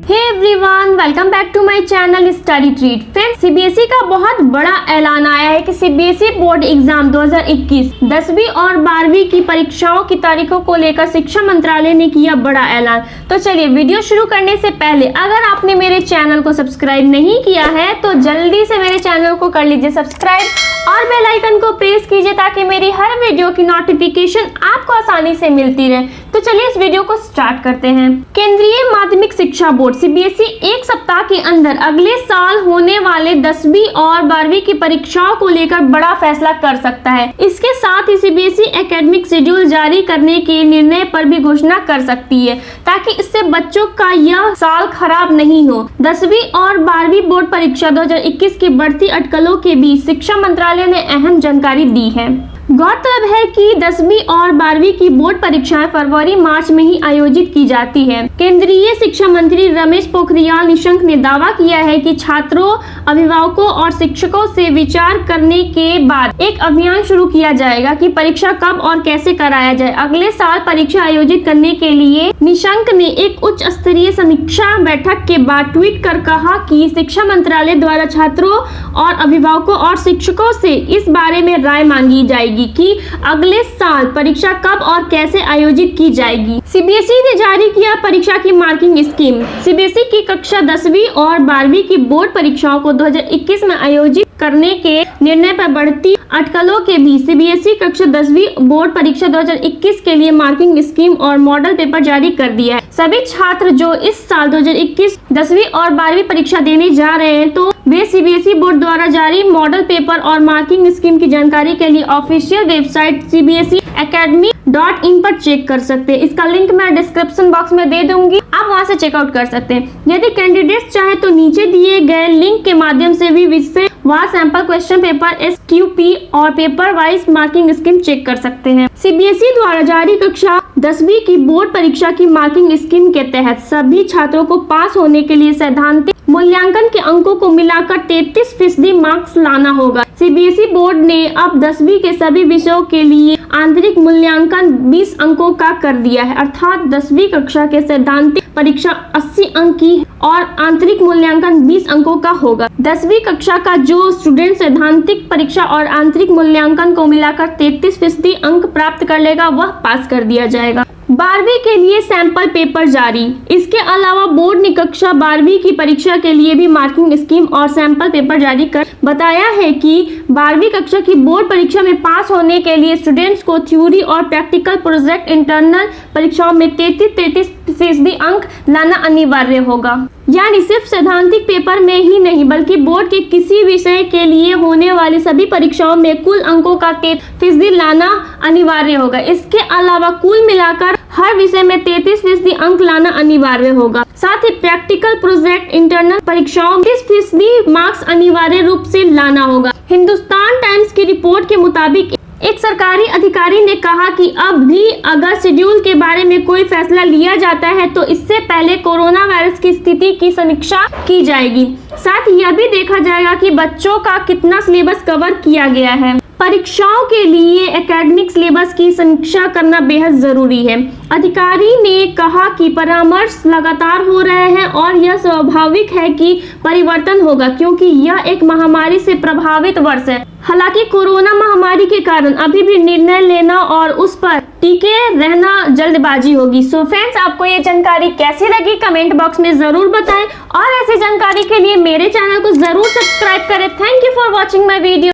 Everyone, welcome back to my channel study treat. Friends, CBSE का बहुत बड़ा ऐलान आया है कि सीबीएसई बोर्ड एग्जाम 2021 10वीं और 12वीं की परीक्षाओं की तारीखों को लेकर शिक्षा मंत्रालय ने किया बड़ा ऐलान। तो चलिए वीडियो शुरू करने से पहले अगर आपने मेरे चैनल को सब्सक्राइब नहीं किया है तो जल्दी से मेरे चैनल को कर लीजिए सब्सक्राइब और बेल आइकन को प्रेस कीजिए ताकि मेरी हर वीडियो की नोटिफिकेशन आपको आसानी से मिलती रहे। तो चलिए इस वीडियो को स्टार्ट करते हैं। केंद्रीय माध्यमिक शिक्षा बोर्ड सीबीएसई एक सप्ताह के अंदर अगले साल होने वाले 10वीं और 12वीं की परीक्षाओं को लेकर बड़ा फैसला कर सकता है। इसके साथ ही सीबीएसई एकेडमिक शेड्यूल जारी करने के निर्णय पर भी घोषणा कर सकती है ताकि इससे बच्चों का यह साल खराब नहीं हो। 10वीं और 12वीं बोर्ड परीक्षा 2021 की बढ़ती अटकलों के बीच शिक्षा मंत्रालय ने अहम जानकारी दी है। गौरतलब है कि 10वीं और 12वीं की बोर्ड परीक्षाएं फरवरी मार्च में ही आयोजित की जाती है। केंद्रीय शिक्षा मंत्री रमेश पोखरियाल निशंक ने दावा किया है कि छात्रों, अभिभावकों और शिक्षकों से विचार करने के बाद एक अभियान शुरू किया जाएगा कि परीक्षा कब और कैसे कराया जाए। अगले साल परीक्षा आयोजित करने के लिए निशंक ने एक उच्च स्तरीय समीक्षा बैठक के बाद ट्वीट कर कहा कि शिक्षा मंत्रालय द्वारा छात्रों और अभिभावकों और शिक्षकों से इस बारे में राय मांगी जाएगी कि अगले साल परीक्षा कब और कैसे आयोजित की जाएगी। सीबीएसई ने जारी किया परीक्षा की मार्किंग स्कीम। सीबीएसई की कक्षा 10वीं और 12वीं की बोर्ड परीक्षाओं को 2021 में आयोजित करने के निर्णय पर बढ़ती अटकलों के बीच सीबीएसई कक्षा 10वीं बोर्ड परीक्षा 2021 के लिए मार्किंग स्कीम और मॉडल पेपर जारी कर दिया है। सभी छात्र जो इस साल 2021 10वीं और 12वीं परीक्षा देने जा रहे हैं तो वे सीबीएसई बोर्ड द्वारा जारी मॉडल पेपर और मार्किंग स्कीम की जानकारी के लिए ऑफिशियल वेबसाइट cbseacademy.in पर चेक कर सकते हैं। इसका लिंक मैं डिस्क्रिप्शन बॉक्स में दे दूंगी, आप वहां से चेकआउट कर सकते हैं। यदि कैंडिडेट्स चाहे तो नीचे दिए गए लिंक के माध्यम से भी विषय वह सैंपल क्वेश्चन पेपर SQP और paper wise marking scheme check कर सकते हैं। सीबीएसई द्वारा जारी कक्षा 10वीं की बोर्ड परीक्षा की मार्किंग स्कीम के तहत सभी छात्रों को पास होने के लिए सैद्धांतिक मूल्यांकन के अंकों को मिलाकर 33% मार्क्स लाना होगा। सीबीएसई बोर्ड ने अब 10वीं के सभी विषयों के लिए आंतरिक मूल्यांकन 20 अंकों का कर दिया है, अर्थात 10वीं कक्षा के सैद्धांतिक परीक्षा 80 अंक की और आंतरिक मूल्यांकन 20 अंकों का होगा। 10वीं कक्षा का जो स्टूडेंट सैद्धांतिक परीक्षा और आंतरिक मूल्यांकन को मिलाकर 33% अंक प्राप्त कर लेगा वह पास कर दिया जाएगा। 12वीं के लिए सैंपल पेपर जारी। इसके अलावा बोर्ड ने कक्षा 12वीं की परीक्षा के लिए भी मार्किंग स्कीम और सैंपल पेपर जारी कर बताया है कि 12वीं कक्षा की बोर्ड परीक्षा में पास होने के लिए स्टूडेंट्स को थ्योरी और प्रैक्टिकल प्रोजेक्ट इंटरनल परीक्षाओं में 33% अंक लाना अनिवार्य होगा। यानी सिर्फ सैद्धांतिक पेपर में ही नहीं बल्कि बोर्ड के किसी विषय के लिए होने वाली सभी परीक्षाओं में कुल अंकों का 33% लाना अनिवार्य होगा। इसके अलावा कुल मिलाकर हर विषय में 33% अंक लाना अनिवार्य होगा। साथ ही प्रैक्टिकल प्रोजेक्ट इंटरनल परीक्षाओं में 30% मार्क्स अनिवार्य रूप से लाना होगा। हिंदुस्तान टाइम्स की रिपोर्ट के मुताबिक एक सरकारी अधिकारी ने कहा कि अब भी अगर शेड्यूल के बारे में कोई फैसला लिया जाता है तो इससे पहले कोरोना वायरस की स्थिति की समीक्षा की जाएगी। साथ ही यह भी देखा जाएगा कि बच्चों का कितना सिलेबस कवर किया गया है। परीक्षाओं के लिए एकेडमिक सिलेबस की समीक्षा करना बेहद जरूरी है। अधिकारी ने कहा कि परामर्श लगातार हो रहे हैं और यह स्वाभाविक है कि परिवर्तन होगा क्योंकि यह एक महामारी से प्रभावित वर्ष है। हालांकि कोरोना महामारी के कारण अभी भी निर्णय लेना और उस पर टिके रहना जल्दबाजी होगी। सो फ्रेंड्स, आपको ये जानकारी कैसी लगी कमेंट बॉक्स में जरूर बताएं और ऐसी जानकारी के लिए मेरे चैनल को जरूर सब्सक्राइब करें। Thank you for watching my video.